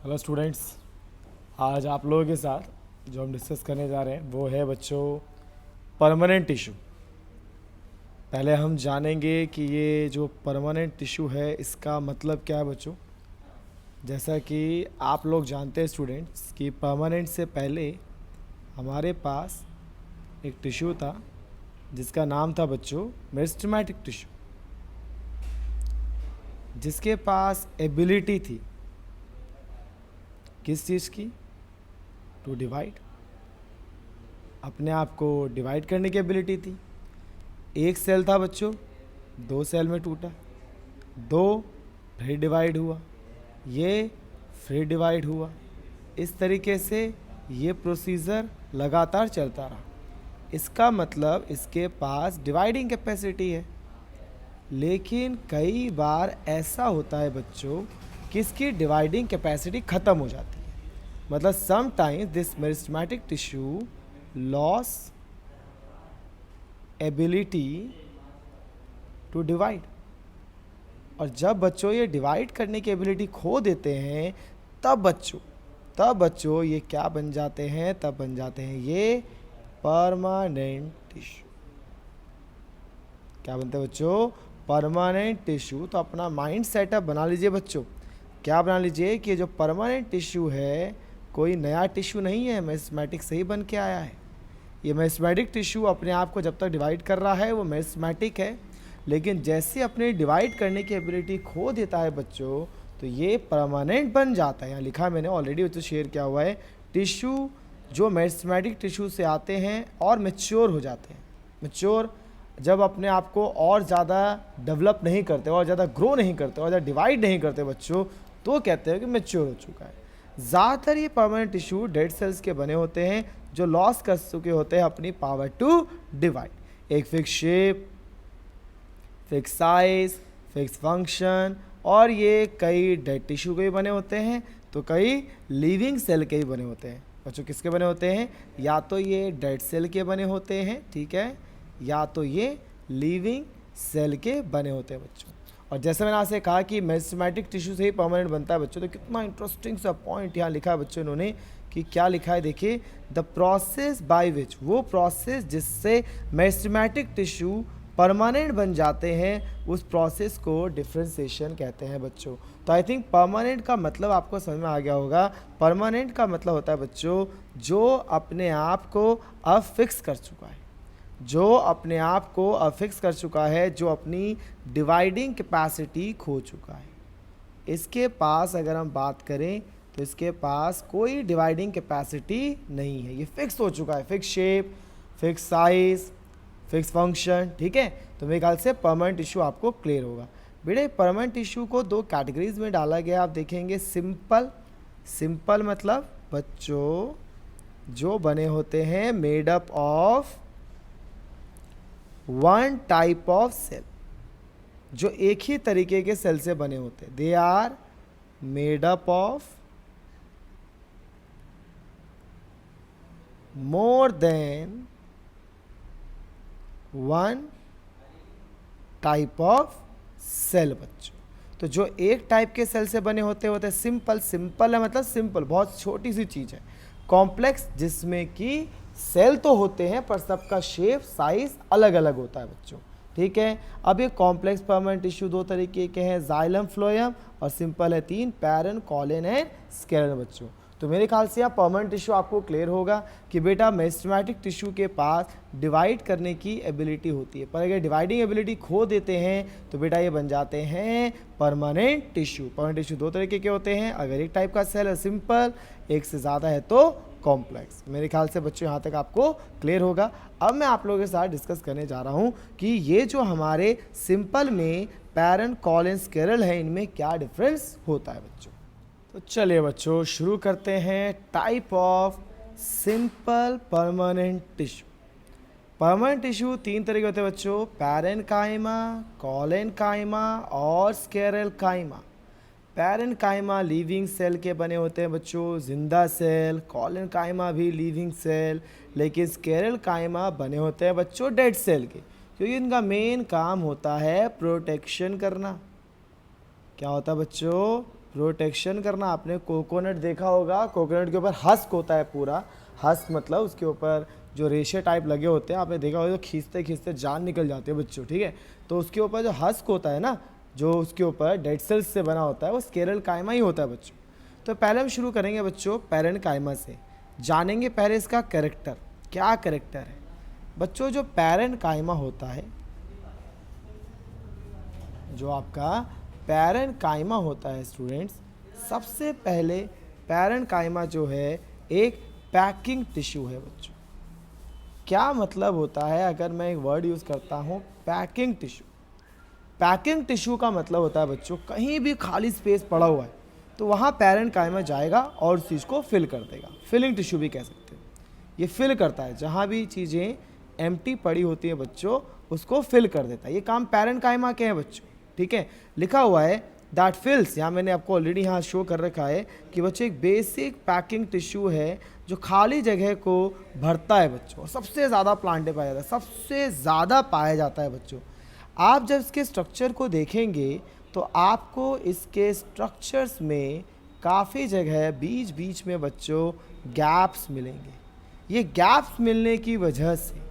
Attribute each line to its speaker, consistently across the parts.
Speaker 1: Hello students. आज आप लोगों के साथ जो हम डिस्कस करने जा रहे हैं वो है बच्चों परमानेंट टिश्यू। पहले हम जानेंगे कि ये जो परमानेंट टिश्यू है इसका मतलब क्या है बच्चों। जैसा कि आप लोग जानते हैं स्टूडेंट्स कि परमानेंट से पहले हमारे पास एक टिश्यू था जिसका नाम था बच्चों मेरिस्टेमेटिक टिश्यू, जिसके पास एबिलिटी थी किस चीज़ की, टू डिवाइड, अपने आप को डिवाइड करने की एबिलिटी थी। एक सेल था बच्चों, दो सेल में टूटा, दो फिर डिवाइड हुआ, ये फिर डिवाइड हुआ। इस तरीके से ये प्रोसीजर लगातार चलता रहा। इसका मतलब इसके पास डिवाइडिंग कैपेसिटी है। लेकिन कई बार ऐसा होता है बच्चों कि इसकी डिवाइडिंग कैपेसिटी ख़त्म हो जाती है। मतलब sometimes this meristematic tissue loss ability to divide. और जब बच्चों ये डिवाइड करने की एबिलिटी खो देते हैं तब बच्चों ये क्या बन जाते हैं, तब बन जाते हैं ये परमानेंट टिश्यू। क्या बनते हैं बच्चों? Permanent tissue. तो अपना माइंड सेटअप बना लीजिए बच्चों। क्या बना लीजिए कि जो परमानेंट टिश्यू है कोई नया टिश्यू नहीं है, मेरिस्टेमेटिक से ही बन के आया है। ये मेरिस्टेमेटिक टिश्यू अपने आप को जब तक डिवाइड कर रहा है वो मेरिस्टेमेटिक है, लेकिन जैसे अपने डिवाइड करने की एबिलिटी खो देता है बच्चों तो ये परमानेंट बन जाता है। यहाँ लिखा मैंने ऑलरेडी बच्चों शेयर किया हुआ है। टिश्यू जो मेरिस्टेमेटिक टिश्यू से आते हैं और मैच्योर हो जाते हैं। मैच्योर जब अपने आप को और ज़्यादा डेवलप नहीं करते, और ज़्यादा ग्रो नहीं करते, और ज़्यादा डिवाइड नहीं करते बच्चों, तो कहते हैं कि मैच्योर हो चुका है। ज़्यादातर ये परमानेंट टिश्यू डेड सेल्स के बने होते हैं जो लॉस कर चुके होते हैं अपनी पावर टू डिवाइड। एक fix shape, fix size, fix function, और ये कई डेड टिश्यू के भी बने होते हैं तो कई लिविंग सेल के भी बने होते हैं। बच्चों किसके बने होते हैं? या तो ये डेड सेल के बने होते हैं, ठीक है, या तो ये लिविंग सेल के बने होते हैं बच्चों। और जैसे मैंने आपसे कहा कि मेरिस्टेमेटिक टिश्यू से ही परमानेंट बनता है बच्चों, तो कितना इंटरेस्टिंग सा पॉइंट यहाँ लिखा है बच्चों इन्होंने कि क्या लिखा है देखिए, द प्रोसेस बाय विच, वो प्रोसेस जिससे मेरिस्टेमेटिक टिश्यू परमानेंट बन जाते हैं उस प्रोसेस को डिफरेंशिएशन कहते हैं बच्चों। तो आई थिंक परमानेंट का मतलब आपको समझ में आ गया होगा। परमानेंट का मतलब होता है बच्चों जो अपने आप को अब फिक्स कर चुका है, जो अपने आप को अफिक्स कर चुका है, जो अपनी डिवाइडिंग कैपेसिटी खो चुका है। इसके पास अगर हम बात करें तो इसके पास कोई डिवाइडिंग कैपेसिटी नहीं है। ये फिक्स हो चुका है, fix shape, fix size, fix function, ठीक है। तो मेरे ख्याल से परमानेंट टिश्यू आपको क्लियर होगा। बेटे परमानेंट टिश्यू को दो कैटेगरीज में डाला गया, आप देखेंगे सिंपल। सिंपल मतलब बच्चों जो बने होते हैं made up of one type of cell, जो एक ही तरीके के सेल से बने होते हैं। They are made up of more than one type of cell बच्चों। तो जो एक टाइप के सेल से बने होते हैं सिंपल। सिंपल है मतलब सिंपल, बहुत छोटी सी चीज है। कॉम्प्लेक्स जिसमें कि सेल तो होते हैं पर सबका शेप साइज अलग अलग होता है बच्चों, ठीक है। अब ये कॉम्प्लेक्स परमानेंट टिश्यू दो तरीके के हैं, जाइलम फ्लोएम, और सिंपल है तीन, पैरन, कॉलन एंड स्क्लेरल बच्चों। तो मेरे ख्याल से यहाँ परमानेंट टिश्यू आपको क्लियर होगा कि बेटा मेरिस्टेमेटिक टिश्यू के पास डिवाइड करने की एबिलिटी होती है, पर अगर डिवाइडिंग एबिलिटी खो देते हैं तो बेटा ये बन जाते हैं परमानेंट टिश्यू। परमानेंट टिश्यू दो तरीके के होते हैं, अगर एक टाइप का सेल है सिंपल, एक से ज़्यादा है तो कॉम्प्लेक्स। मेरे ख्याल से बच्चों यहाँ तक आपको क्लियर होगा। अब मैं आप लोगों के साथ डिस्कस करने जा रहा हूँ कि ये जो हमारे सिंपल में पैरन, कॉलन, स्क्लेरल है, इनमें क्या डिफरेंस होता है बच्चों। तो चलिए बच्चों शुरू करते हैं type of simple permanent tissue. Permanent tissue तीन तरह के होते हैं बच्चों, पैरन काइमा, कॉलन काइमा और स्क्लेरल काइमा। पैरन काइमा लिविंग सेल के बने होते हैं बच्चों, जिंदा सेल। कॉलन काइमा भी लिविंग सेल, लेकिन स्क्लेरल काइमा बने होते हैं बच्चों डेड सेल के, क्योंकि इनका मेन काम होता है प्रोटेक्शन करना। क्या होता है बच्चों? प्रोटेक्शन करना। आपने कोकोनट देखा होगा, कोकोनट के ऊपर हस्क होता है पूरा, हस्क मतलब उसके ऊपर जो रेशे टाइप लगे होते हैं, आपने देखा होगा, जो खींचते खींचते जान निकल जाती है बच्चों, ठीक है। तो उसके ऊपर जो हस्क होता है ना, जो उसके ऊपर डेड सेल्स से बना होता है, वो स्केरल कायमा ही होता है बच्चों। तो पहले हम शुरू करेंगे बच्चों पैरेंट कायमा से, जानेंगे पहले इसका कैरेक्टर, क्या कैरेक्टर है बच्चों। जो पैरेंट कायमा होता है, जो आपका पैरेंट कायमा होता है स्टूडेंट्स, सबसे पहले पैरेंट कायमा जो है एक पैकिंग टिश्यू है बच्चों। क्या मतलब होता है अगर मैं एक वर्ड यूज़ करता हूँ पैकिंग टिश्यू? पैकिंग टिश्यू का मतलब होता है बच्चों, कहीं भी खाली स्पेस पड़ा हुआ है तो वहाँ पैरेंट कायमा जाएगा और उस चीज़ को फिल कर देगा। फिलिंग टिश्यू भी कह सकते हैं, ये फिल करता है, जहाँ भी चीज़ें एम्प्टी पड़ी होती हैं बच्चों उसको फिल कर देता है। ये काम पैरेंट कायमा के हैं बच्चों, ठीक है। लिखा हुआ है दैट फिल्स, यहाँ मैंने आपको ऑलरेडी यहाँ शो कर रखा है कि बच्चों एक बेसिक पैकिंग टिश्यू है जो खाली जगह को भरता है बच्चों, और सबसे ज़्यादा प्लांट पाया जाता है, सबसे ज़्यादा पाया जाता है बच्चों। आप जब इसके स्ट्रक्चर को देखेंगे तो आपको इसके स्ट्रक्चर्स में काफ़ी जगह बीच बीच में बच्चों गैप्स मिलेंगे। ये गैप्स मिलने की वजह से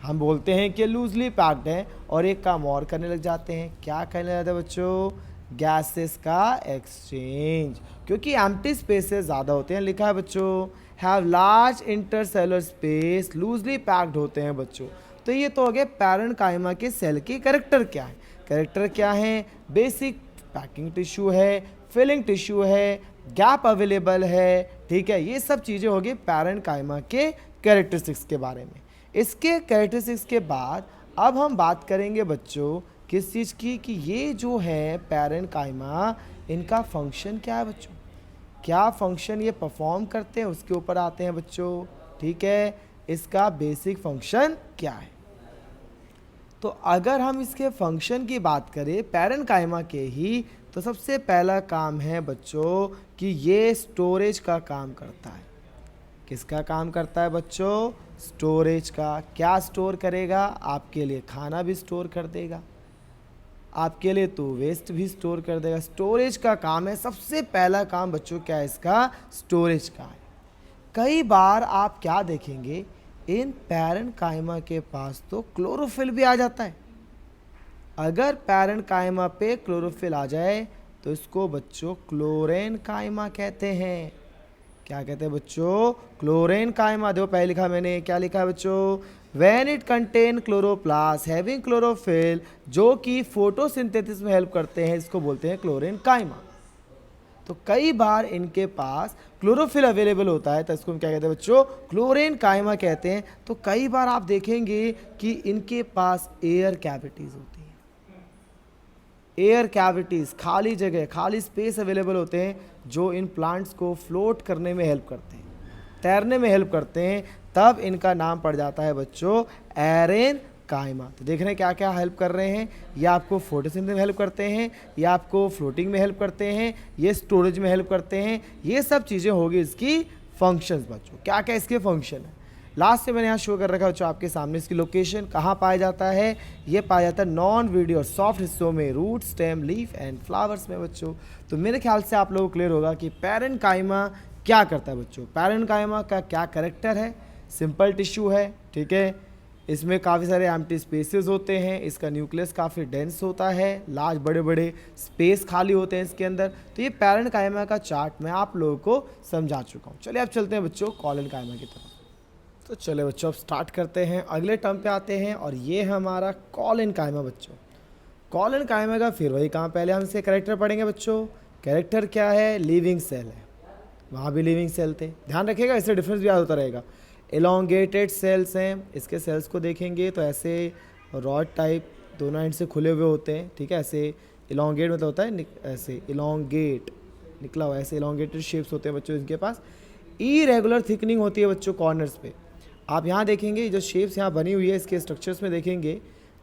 Speaker 1: हम बोलते हैं कि लूजली पैक्ड है, और एक काम और करने लग जाते हैं। क्या करने लग जाते हैं बच्चों? गैसेस का एक्सचेंज, क्योंकि एम्प्टी स्पेसेस ज़्यादा होते हैं। लिखा है बच्चों have large intercellular space, loosely packed होते हैं बच्चों। तो ये तो हो गए पैरेंट कायमा के सेल के कैरेक्टर क्या है। कैरेक्टर क्या है? बेसिक पैकिंग टिश्यू है, फिलिंग टिश्यू है, गैप अवेलेबल है, ठीक है। ये सब चीज़ें हो गई पैरेंट कायमा के कैरेक्टरिस्टिक्स के बारे में। इसके कैरेक्टरिस्टिक्स के बाद अब हम बात करेंगे बच्चों किस चीज़ की, कि ये जो है पैरेंट कायमा, इनका फंक्शन क्या है बच्चों, क्या फंक्शन ये परफॉर्म करते हैं, उसके ऊपर आते हैं बच्चों, ठीक है। इसका बेसिक फंक्शन क्या है? तो अगर हम इसके फंक्शन की बात करें पैरेंट कायमा के ही, तो सबसे पहला काम है बच्चों कि ये स्टोरेज का काम करता है। किसका काम करता है बच्चों? स्टोरेज का। क्या स्टोर करेगा? आपके लिए खाना भी स्टोर कर देगा, आपके लिए तो वेस्ट भी स्टोर कर देगा। स्टोरेज का काम है, सबसे पहला काम बच्चों क्या है इसका? स्टोरेज का है। कई बार आप क्या देखेंगे, इन पैरेंट कायमा के पास तो क्लोरोफिल भी आ जाता है। अगर पैरेंट कायमा पे क्लोरोफिल आ जाए तो इसको बच्चों क्लोरेन कायमा कहते हैं। क्या कहते हैं बच्चों? क्लोरेन कायमा। देखो पहले लिखा मैंने, क्या लिखा है बच्चों? When it contain chloroplast having chlorophyll, जो कि फोटोसिंथेसिस में हेल्प करते हैं, इसको बोलते हैं क्लोरेन कायमा। तो कई बार इनके पास क्लोरोफिल अवेलेबल होता है तो इसको हम क्या कहते हैं बच्चों? क्लोरेन कायमा कहते हैं। तो कई बार आप देखेंगे कि इनके पास एयर कैविटीज़ होती हैं। एयर कैविटीज़, खाली जगह, खाली स्पेस अवेलेबल होते हैं जो इन प्लांट्स को फ्लोट करने में हेल्प करते हैं, तैरने में हेल्प करते हैं। तब इनका नाम पड़ जाता है बच्चों एरेन कायमा। तो देख रहे हैं क्या क्या हेल्प कर रहे हैं, ये आपको फोटोसिंथेसिस में हेल्प करते हैं, ये आपको फ्लोटिंग में हेल्प करते हैं, ये स्टोरेज में हेल्प करते हैं। ये सब चीज़ें होगी इसकी फंक्शंस बच्चों। क्या क्या इसके फंक्शन है? लास्ट से मैंने यहाँ शो कर रखा है बच्चों आपके सामने। इसकी लोकेशन कहाँ पाया जाता है? ये पाया जाता है नॉन वीडियो और सॉफ्ट हिस्सों में, root, stem, leaf and flowers में बच्चों। तो मेरे ख्याल से आप लोगों को क्लियर होगा कि पैरेंट कायमा क्या करता है बच्चों। पैरेंट कायमा का क्या कैरेक्टर है? सिंपल टिश्यू है, ठीक है। इसमें काफ़ी सारे एम्प्टी स्पेसेस होते हैं, इसका न्यूक्लियस काफ़ी डेंस होता है, लार्ज बड़े बड़े स्पेस खाली होते हैं इसके अंदर। तो ये पैरेंट कायमा का चार्ट मैं आप लोगों को समझा चुका हूँ। चलिए अब चलते हैं बच्चों कॉलन कायमा की तरफ। तो चले बच्चों अब स्टार्ट करते हैं, अगले टर्म पे आते हैं, और ये है हमारा कॉलन कायमा बच्चों। कॉलन कायमा का फिर वही काम, पहले हम इसके कैरेक्टर पढ़ेंगे बच्चों। कैरेक्टर क्या है? लिविंग सेल है, वहाँ भी लिविंग सेल थे, ध्यान रखिएगा, इससे डिफरेंस भी याद होता रहेगा। एलोंगेटेड सेल्स हैं, इसके सेल्स को देखेंगे तो ऐसे रॉड टाइप दोनों एंड से खुले हुए होते हैं, ठीक है। ऐसे एलोंगेट मतलब होता है ऐसे एलोंगेट निकला हुआ, ऐसे एलोंगेटेड शेप्स होते हैं बच्चों इनके पास। इरेगुलर थिकनिंग होती है बच्चों कॉर्नर्स पे। आप यहाँ देखेंगे जो शेप्स यहाँ बनी हुई है इसके स्ट्रक्चर्स में देखेंगे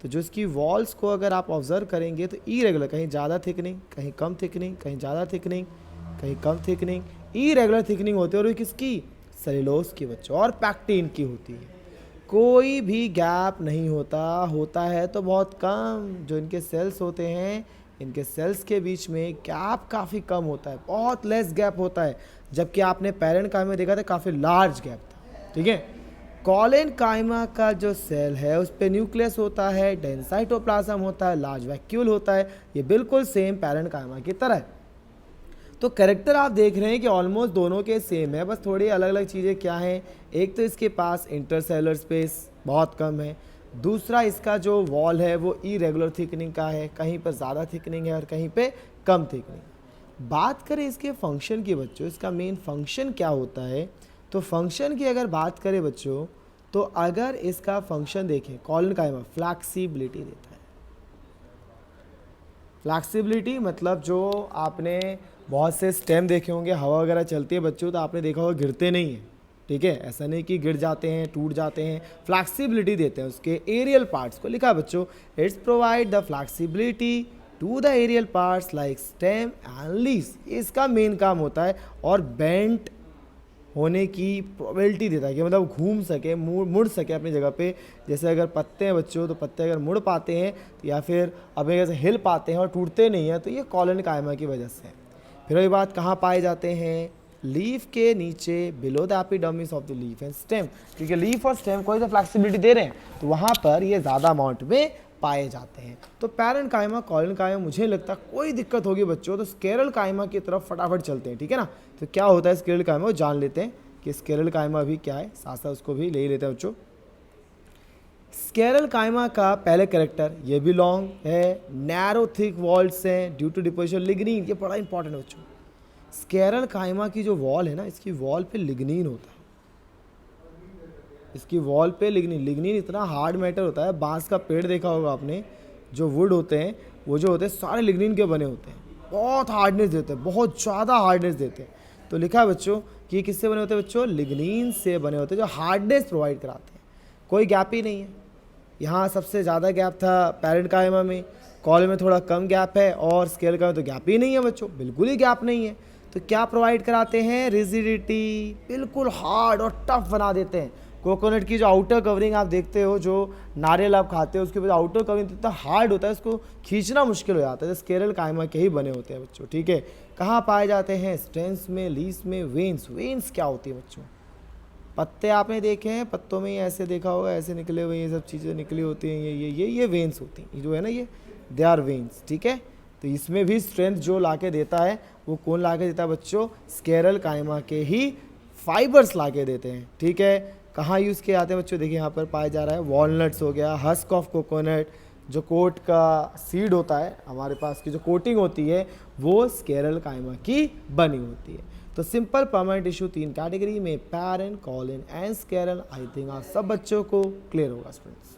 Speaker 1: तो जो इसकी वॉल्स को अगर आप ऑब्जर्व करेंगे तो इरेगुलर, कहीं ज़्यादा थिकनिंग, कहीं कम थिकनिंग, कहीं ज़्यादा थिकनिंग, कहीं कम थिकनिंग, इरेगुलर थिकनिंग होती है। और किसकी? सेलुलोज की बच्चों, और पैक्टिन की होती है। कोई भी गैप नहीं होता, होता है तो बहुत कम। जो इनके सेल्स होते हैं इनके सेल्स के बीच में गैप काफ़ी कम होता है, बहुत लेस गैप होता है, जबकि आपने पैरेंट काइमा में देखा था काफ़ी लार्ज गैप था। ठीक है, कॉलन काइमा का जो सेल है उस पे न्यूक्लियस होता है, डेंस साइटोप्लाज्म होता है, लार्ज वैक्यूल होता है, ये बिल्कुल सेम पैरेंट काइमा की तरह है। तो कैरेक्टर आप देख रहे हैं कि ऑलमोस्ट दोनों के सेम है, बस थोड़ी अलग अलग चीज़ें क्या हैं। एक तो इसके पास इंटरसेलुलर स्पेस बहुत कम है, दूसरा इसका जो वॉल है वो इरेगुलर थिकनिंग का है, कहीं पर ज़्यादा थिकनिंग है और कहीं पे कम थिकनिंग। बात करें इसके फंक्शन की बच्चों, इसका मेन फंक्शन क्या होता है, तो फंक्शन की अगर बात करें बच्चों, तो अगर इसका फंक्शन देखें, कॉलन काइमा फ्लैक्सिबिलिटी देता है। फ्लैक्सिबिलिटी मतलब जो आपने बहुत से स्टेम देखे होंगे, हवा वगैरह चलती है बच्चों तो आपने देखा होगा गिरते नहीं हैं। ठीक है, ऐसा नहीं कि गिर जाते हैं, टूट जाते हैं, फ्लैक्सिबिलिटी देते हैं उसके एरियल पार्ट्स को। लिखा बच्चों, it's provide the flexibility to the aerial parts like stem and leaves. इसका मेन काम होता है, और बेंट होने की प्रोबेबिलिटी देता है कि मतलब घूम सके, मुड़ सके अपनी जगह पे। जैसे अगर पत्ते हैं बच्चों, तो पत्ते अगर मुड़ पाते हैं तो या फिर अपने जगह से हिल पाते हैं और टूटते नहीं हैं, तो ये कॉलन काइमा की वजह से है। फिर वही बात, कहाँ पाए जाते हैं, लीफ के नीचे, below the epidermis of the leaf and stem, क्योंकि लीफ और स्टेम कोई सा फ्लैक्सिबिलिटी दे रहे हैं तो वहाँ पर ये ज़्यादा अमाउंट में पाए जाते हैं। तो पैरेंट काइमा, कॉलन काइमा, मुझे लगता है कोई दिक्कत होगी बच्चों तो स्केरल काइमा की तरफ फटाफट चलते हैं। ठीक है ना, तो क्या होता है स्केरल काइमा, वो जान लेते हैं कि स्केरल काइमा भी क्या है, साथ साथ उसको भी ले ही लेते हैं बच्चों। स्केरल काइमा का पहले कैरेक्टर, ये भी लॉन्ग है, नैरो थिक वॉल्स हैं ड्यू टू डिपोजिशन लिग्निन, ये बड़ा इंपॉर्टेंट है बच्चों। स्केरल काइमा की जो वॉल है ना, इसकी वॉल पे लिग्निन होता है, इसकी वॉल पे लिग्निन इतना हार्ड मैटर होता है। बांस का पेड़ देखा होगा आपने, जो वुड होते हैं वो जो होते हैं सारे लिग्निन के बने होते हैं, बहुत हार्डनेस देते हैं, बहुत ज़्यादा हार्डनेस देते हैं। तो लिखा है बच्चों कि किससे बने होते हैं बच्चों, लिग्निन से बने होते हैं, जो हार्डनेस प्रोवाइड कराते हैं। कोई गैप ही नहीं है, यहाँ सबसे ज़्यादा गैप था पैरेंट काइमा में, कॉलन में थोड़ा कम गैप है, और स्केरल काइमा में तो गैप ही नहीं है बच्चों, बिल्कुल ही गैप नहीं है। तो क्या प्रोवाइड कराते हैं, रिजिडिटी, बिल्कुल हार्ड और टफ बना देते हैं। कोकोनट की जो आउटर कवरिंग आप देखते हो, जो नारियल आप खाते हो, उसके बाद आउटर कवरिंग इतना हार्ड होता है, उसको खींचना मुश्किल हो जाता है। स्केरल काइमा के ही बने होते हैं बच्चों। ठीक है, कहाँ पाए जाते हैं, स्टेम्स में, लीव्स में, वेन्स। वेन्स क्या होती है बच्चों, पत्ते आपने देखे हैं, पत्तों में ही ऐसे देखा होगा, ऐसे निकले हुए ये सब चीज़ें निकली होती हैं, ये वेन्स होती हैं, ये जो है ना, ये दे आर वेन्स। ठीक है, तो इसमें भी स्ट्रेंथ जो लाके देता है वो कौन लाके देता है बच्चों, स्केरल काइमा के ही फाइबर्स लाके देते हैं। ठीक है, कहाँ यूज़ किए जाते हैं बच्चों, देखिए यहाँ पर पाया जा रहा है, वॉलनट्स हो गया, हस्क ऑफ कोकोनट, जो कोट का सीड होता है हमारे पास की जो कोटिंग होती है वो स्केरल काइमा की बनी होती है। तो सिंपल परमानेंट टिश्यू 3 कैटेगरी में, parenchyma, collenchyma and sclerenchyma. I think आप सब बच्चों को क्लियर होगा स्टूडेंट्स।